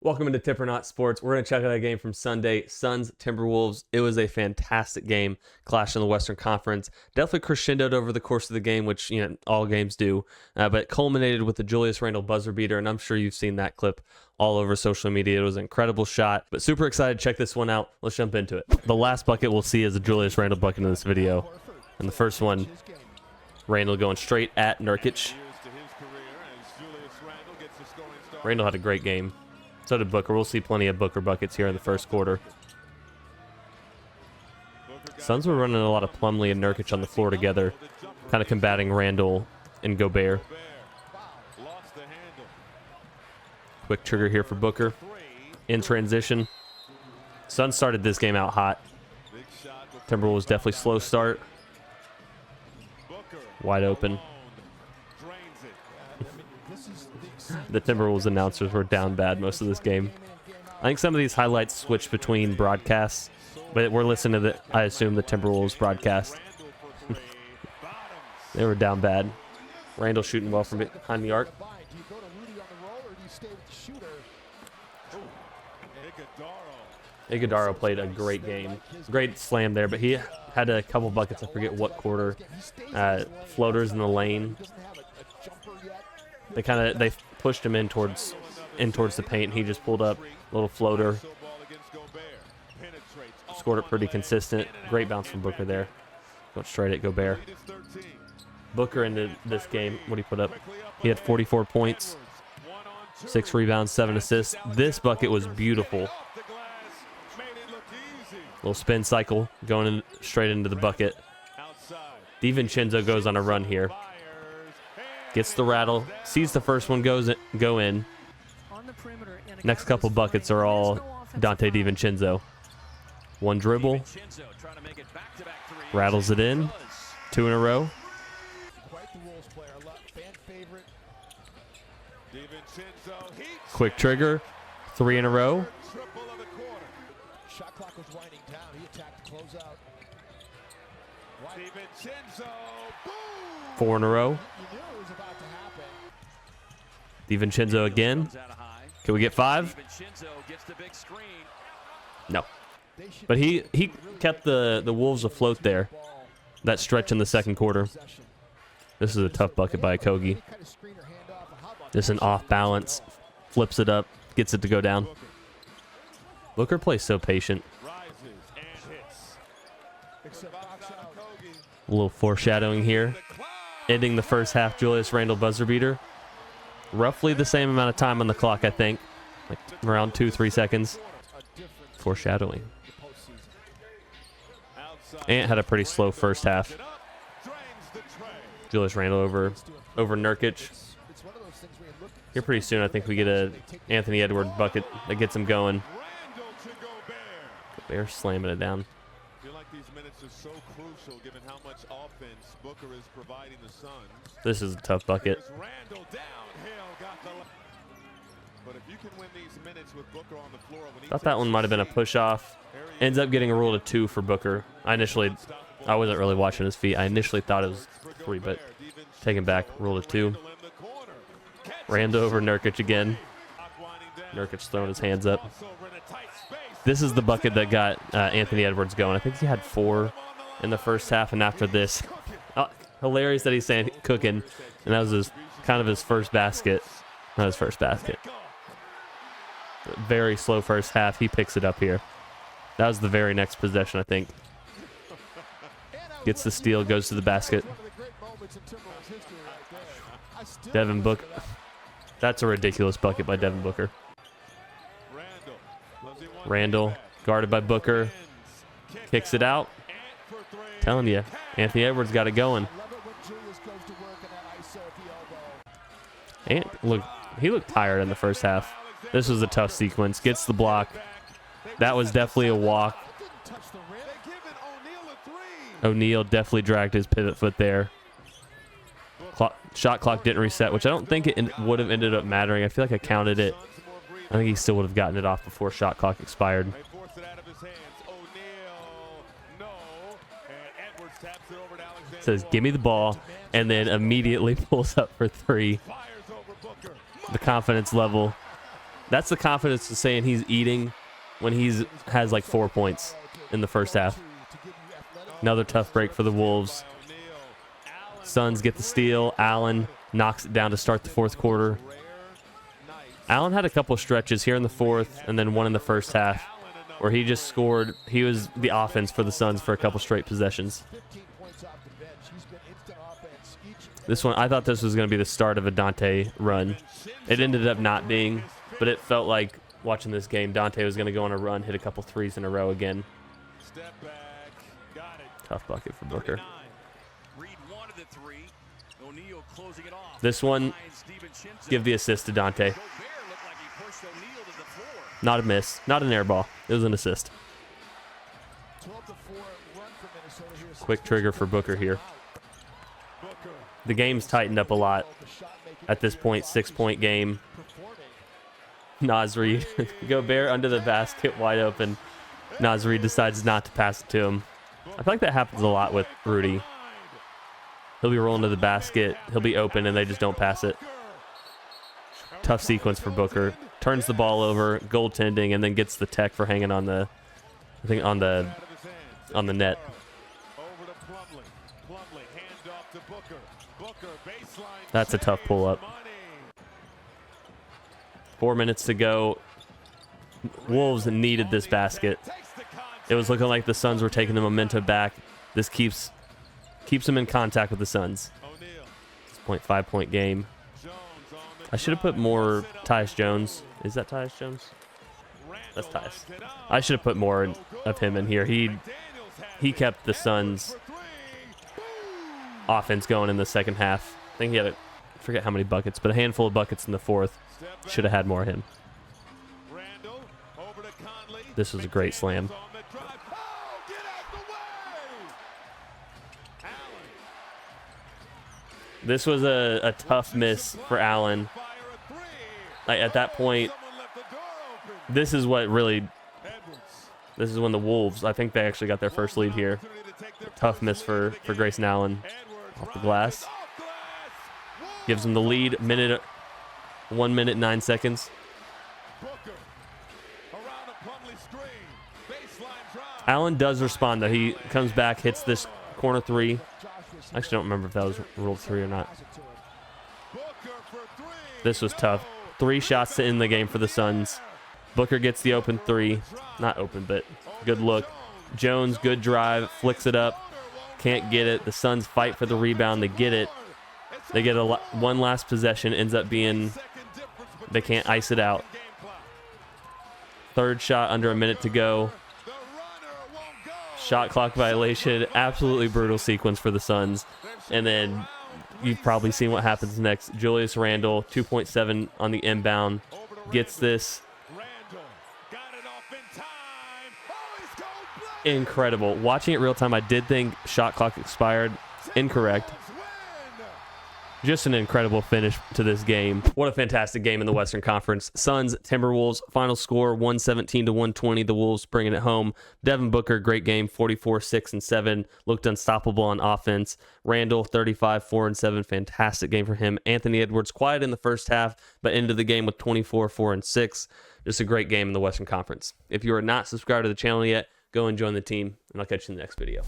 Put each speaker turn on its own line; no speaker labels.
Welcome into Tip or Not Sports. We're going to check out a game from Sunday, Suns Timberwolves. It was a fantastic game, clash in the Western Conference. Definitely crescendoed over the course of the game, which all games do, but it culminated with the Julius Randle buzzer beater, and I'm sure you've seen that clip all over social media. It was an incredible shot, but super excited to check this one out. Let's jump into it. The last bucket we'll see is a Julius Randle bucket in this video, and the first one, Randle going straight at Nurkic. Randle had a great game. So did Booker. We'll see plenty of Booker buckets here in the first quarter. Suns were running a lot of Plumlee and Nurkic on the floor together, kind of combating Randle and Gobert. Quick trigger here for Booker. In transition. Suns started this game out hot. Timberwolves definitely slow start. Wide open. The Timberwolves announcers were down bad most of this game. I think some of these highlights switched between broadcasts, but we're listening to I assume the Timberwolves broadcast. They were down bad. Randle shooting well from behind the arc. Iguodaro played a great game. Great slam there, but he had a couple buckets, I forget what quarter. Floaters in the lane. They pushed him in towards the paint, and he just pulled up a little floater. Scored it pretty consistent. Great bounce from Booker there. Going straight at Gobert. Booker into this game, what did he put up? He had 44 points, 6 rebounds, 7 assists. This bucket was beautiful. Little spin cycle going in, straight into the bucket. DiVincenzo goes on a run here. Gets the rattle, sees the first one go in. Next couple buckets are all Dante DiVincenzo. One dribble, rattles it in, 2 in a row. Quick trigger, 3 in a row. 4 in a row. DiVincenzo again. Can we get 5? No. But he kept the Wolves afloat there. That stretch in the second quarter. This is a tough bucket by Okogie. Just an off balance. Flips it up. Gets it to go down. Booker plays so patient. A little foreshadowing here. Ending the first half, Julius Randle buzzer beater. Roughly the same amount of time on the clock, I think. Like around 2-3 seconds. Foreshadowing. Ant had a pretty slow first half. Julius Randle over Nurkic. Here pretty soon, I think we get a Anthony Edwards bucket that gets him going. They're slamming it down.
I feel like these minutes are so crucial given how much offense Booker is providing the Suns.
This is a tough bucket.
But if you can win these minutes with Booker on the floor,
Thought that one might have been a push off. Ends up getting a rule of 2 for Booker. I wasn't really watching his feet. I initially thought it was 3, but taking back, rule of 2. Randle over Nurkic again. Nurkic throwing his hands up. This is the bucket that got Anthony Edwards going. I think he had 4 in the first half, and after this, hilarious that he's saying cooking, and that was kind of his first basket. Not his first basket. Very slow first half. He picks it up here. That was the very next possession, I think. Gets the steal, goes to the basket. Devin Booker. That's a ridiculous bucket by Devin Booker. Randle, guarded by Booker. Kicks it out. Telling you, Anthony Edwards got it going. And he looked tired in the first half. This was a tough sequence. Gets the block. That was definitely a walk. O'Neal definitely dragged his pivot foot there. Shot clock didn't reset, which I don't think it would have ended up mattering. I feel like I counted it. I think he still would have gotten it off before shot clock expired. Says, give me the ball, and then immediately pulls up for 3. The confidence level That's the confidence of saying he's eating when has like 4 points in the first half. Another tough break for the Wolves. Suns get the steal. Allen knocks it down to start the fourth quarter. Allen had a couple stretches here in the fourth and then one in the first half where he just scored. He was the offense for the Suns for a couple straight possessions. This one, I thought this was going to be the start of a Dante run. It ended up not being, but it felt like watching this game, Dante was going to go on a run, hit a couple threes in a row again. Tough bucket for Booker. This one, give the assist to Dante. Not a miss, not an air ball. It was an assist. Quick trigger for Booker here. The game's tightened up a lot. At this point, 6-point game. Nasri, Gobert under the basket, wide open. Nasri decides not to pass it to him. I feel like that happens a lot with Rudy. He'll be rolling to the basket, he'll be open, and they just don't pass it. Tough sequence for Booker. Turns the ball over, goaltending, and then gets the tech for hanging on the, I think on the net. That's a tough pull-up. 4 minutes to go. Wolves needed this basket. It was looking like the Suns were taking the momentum back. This keeps them in contact with the Suns. 5-point game. I should have put more Tyus Jones. Is that Tyus Jones? That's Tyus. I should have put more of him in here. He kept the Suns offense going in the second half. I think he had I forget how many buckets, but a handful of buckets in the fourth. Should have had more of him. This was a great slam. This was a tough miss for Allen. Like at that point, this is when the Wolves, I think they actually got their first lead here. Tough miss for Grayson Allen off the glass. Gives them the lead. 1 minute 9 seconds. Allen does respond though. He comes back, hits this corner three. I actually don't remember if that was ruled 3 or not. This was tough. 3 shots to end the game for the Suns. Booker gets the open 3. Not open, but good look. Jones, good drive, flicks it up. Can't get it. The Suns fight for the rebound. They get it. They get one last possession. Ends up being, they can't ice it out. Third shot under a minute to go. Shot clock violation. Absolutely brutal sequence for the Suns. And then you've probably seen what happens next. Julius Randle, 2.7 on the inbound. Gets this. Incredible. Watching it real time, I did think shot clock expired. Incorrect. Just an incredible finish to this game. What a fantastic game in the Western Conference. Suns, Timberwolves, final score 117-120. The Wolves bringing it home. Devin Booker, great game, 44, 6, and 7. Looked unstoppable on offense. Randle, 35, 4, and 7. Fantastic game for him. Anthony Edwards, quiet in the first half, but ended the game with 24, 4, and 6. Just a great game in the Western Conference. If you are not subscribed to the channel yet, go and join the team, and I'll catch you in the next video.